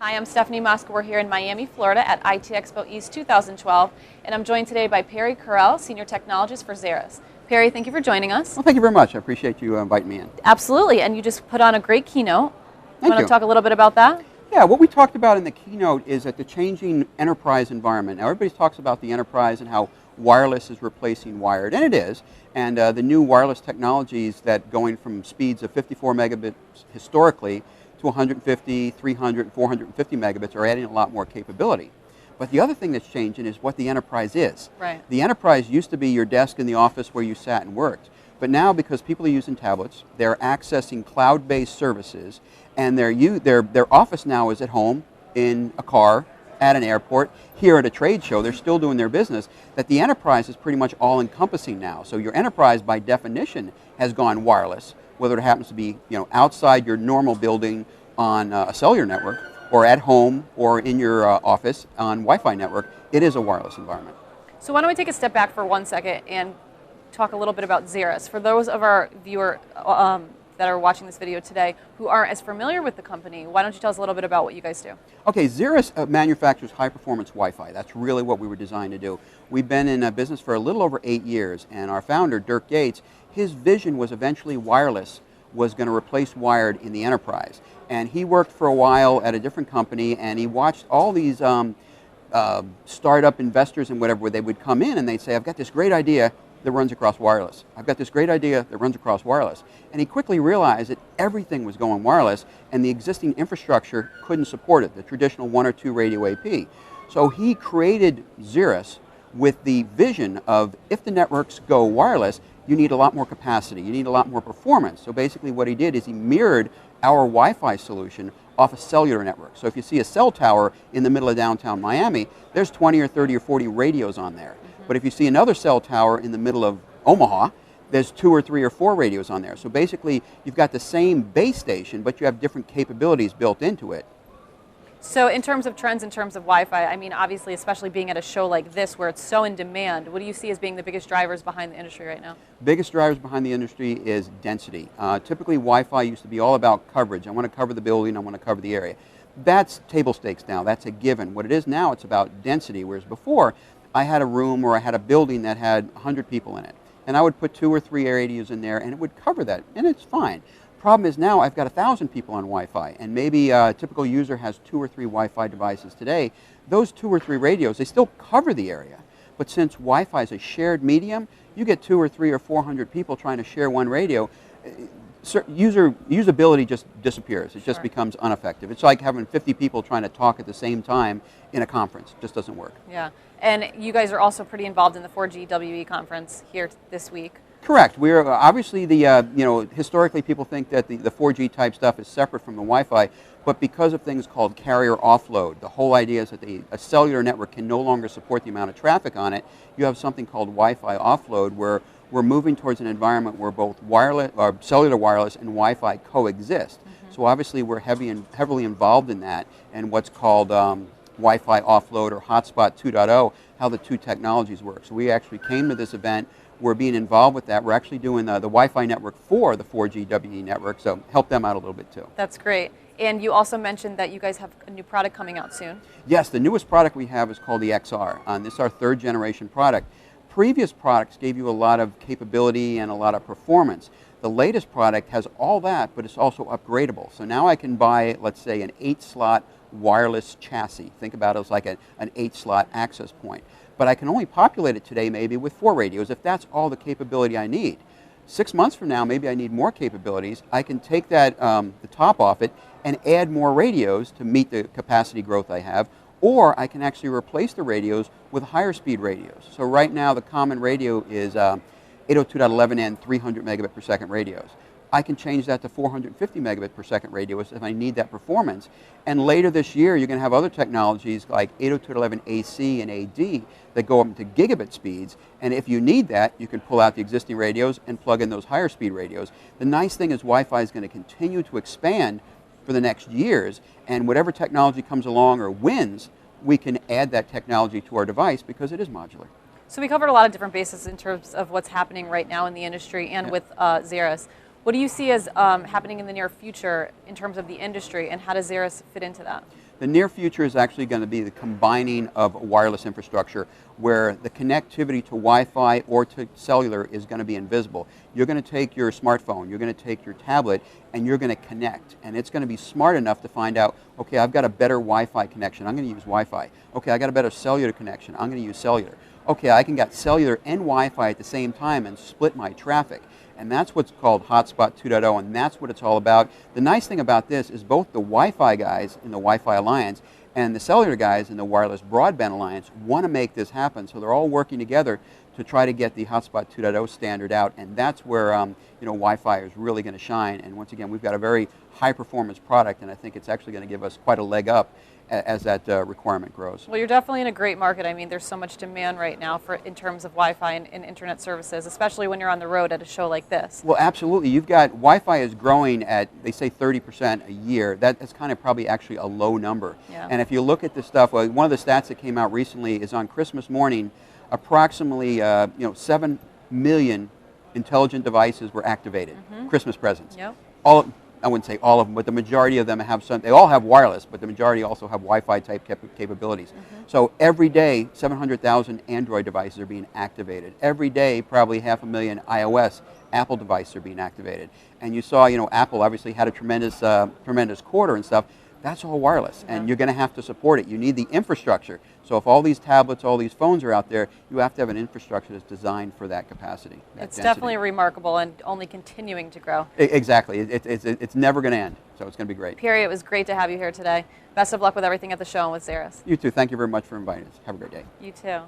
Hi, I'm Stefanie Mosca. We're here in Miami, Florida at IT Expo East 2012, and I'm joined today by Correll, Senior Technologist for Xirrus. Perry, thank you for joining us. Well, thank you very much. I appreciate you inviting me in. Absolutely, and you just put on a great keynote. Thank you. Want to talk a little bit about that? Yeah, what we talked about in the keynote is that the changing enterprise environment. Now, everybody talks about the enterprise and how wireless is replacing wired, and it is. And the new wireless technologies that going from speeds of 54 megabits historically to 150, 300, 450 megabits are adding a lot more capability. But the other thing that's changing is what the enterprise is. Right. The enterprise used to be your desk in the office where you sat and worked. But now, because people are using tablets, they're accessing cloud-based services, and their office now is at home, in a car, at an airport, here at a trade show. They're still doing their business. That the enterprise is pretty much all-encompassing now. So your enterprise, by definition, has gone wireless, whether it happens to be outside your normal building on a cellular network, or at home, or in your office on Wi-Fi network. It is a wireless environment. So why don't we take a step back for 1 second and talk a little bit about Xirrus. For those of our viewers that are watching this video today who aren't as familiar with the company, why don't you tell us a little bit about what you guys do? Okay, Xirrus manufactures high-performance Wi-Fi. That's really what we were designed to do. We've been in business for a little over 8 years, and our founder, Dirk Gates, his vision was eventually wireless was going to replace wired in the enterprise. And he worked for a while at a different company, and he watched all these startup investors and whatever, where they would come in and they'd say, I've got this great idea that runs across wireless. I've got this great idea that runs across wireless. And he quickly realized that everything was going wireless and the existing infrastructure couldn't support it, the traditional 1 or 2 radio AP. So he created Xirrus with the vision of, if the networks go wireless, you need a lot more capacity, you need a lot more performance. So basically what he did is he mirrored our Wi-Fi solution off a cellular network. So if you see a cell tower in the middle of downtown Miami, there's 20 or 30 or 40 radios on there. But if you see another cell tower in the middle of Omaha, there's 2 or 3 or 4 radios on there. So basically, you've got the same base station, but you have different capabilities built into it. So in terms of trends, in terms of Wi-Fi, I mean, obviously, especially being at a show like this where it's so in demand, what do you see as being the biggest drivers behind the industry right now? Biggest drivers behind the industry is density. Typically, Wi-Fi used to be all about coverage. I want to cover the building, I want to cover the area. That's table stakes now, that's a given. What it is now, it's about density, whereas before, I had a room or I had a building that had 100 people in it. And I would put 2 or 3 radios in there and it would cover that, and it's fine. Problem is now I've got 1,000 people on Wi-Fi, and maybe a typical user has 2 or 3 Wi-Fi devices today. Those 2 or 3 radios, they still cover the area. But since Wi-Fi is a shared medium, you get 2 or 3 or 400 people trying to share one radio. Usability just disappears. It just becomes ineffective. It's like having 50 people trying to talk at the same time in a conference. It just doesn't work. Yeah, and you guys are also pretty involved in the 4G WE conference here this week. Correct. We're obviously historically people think that the 4G type stuff is separate from the Wi-Fi, but because of things called carrier offload, the whole idea is that a cellular network can no longer support the amount of traffic on it. You have something called Wi-Fi offload, where we're moving towards an environment where both wireless, or cellular wireless, and Wi-Fi coexist. So obviously we're heavily involved in that, and what's called Wi-Fi offload or hotspot 2.0, how the two technologies work. So we actually came to this event. We're being involved with that. We're actually doing the Wi-Fi network for the 4G WE network, so help them out a little bit too. That's great. And you also mentioned that you guys have a new product coming out soon. Yes, the newest product we have is called the XR. This is our 3rd generation product. Previous products gave you a lot of capability and a lot of performance. The latest product has all that, but it's also upgradable. So now I can buy, let's say, an 8-slot wireless chassis. Think about it as like an 8-slot access point. But I can only populate it today maybe with 4 radios if that's all the capability I need. 6 months from now, maybe I need more capabilities. I can take that, the top off it, and add more radios to meet the capacity growth I have, or I can actually replace the radios with higher speed radios. So right now the common radio is 802.11n 300 megabit per second radios. I can change that to 450 megabit per second radios if I need that performance. And later this year, you're going to have other technologies like 802.11ac and AD that go up to gigabit speeds. And if you need that, you can pull out the existing radios and plug in those higher speed radios. The nice thing is Wi-Fi is going to continue to expand for the next years, and whatever technology comes along or wins, we can add that technology to our device because it is modular. So we covered a lot of different bases in terms of what's happening right now in the industry and with Xirrus. What do you see as happening in the near future in terms of the industry, and how does Xirrus fit into that? The near future is actually going to be the combining of wireless infrastructure where the connectivity to Wi-Fi or to cellular is going to be invisible. You're going to take your smartphone, you're going to take your tablet, and you're going to connect. And it's going to be smart enough to find out, okay, I've got a better Wi-Fi connection, I'm going to use Wi-Fi. Okay, I got a better cellular connection, I'm going to use cellular. Okay, I can get cellular and Wi-Fi at the same time and split my traffic. And that's what's called Hotspot 2.0, and that's what it's all about. The nice thing about this is both the Wi-Fi guys in the Wi-Fi Alliance and the cellular guys in the Wireless Broadband Alliance want to make this happen. So they're all working together to try to get the Hotspot 2.0 standard out, and that's where Wi-Fi is really going to shine. And once again, we've got a very high-performance product, and I think it's actually going to give us quite a leg up as that requirement grows. Well, you're definitely in a great market. I mean, there's so much demand right now in terms of Wi-Fi and internet services, especially when you're on the road at a show like this. Well, absolutely. You've got Wi-Fi is growing at, they say 30% a year. That's kind of probably actually a low number. Yeah. And if you look at this stuff, one of the stats that came out recently is on Christmas morning, approximately 7 million intelligent devices were activated, Christmas presents. Yep. I wouldn't say all of them, but the majority of them have some. They all have wireless, but the majority also have Wi-Fi type capabilities. So every day, 700,000 Android devices are being activated. Every day, probably 500,000 iOS, Apple devices are being activated. And you saw, Apple obviously had a tremendous quarter and stuff. That's all wireless, and you're going to have to support it. You need the infrastructure. So if all these tablets, all these phones are out there, you have to have an infrastructure that's designed for that capacity. It's definitely remarkable and only continuing to grow. Exactly. It's never going to end, so it's going to be great. Perry, it was great to have you here today. Best of luck with everything at the show and with Xirrus. You too. Thank you very much for inviting us. Have a great day. You too.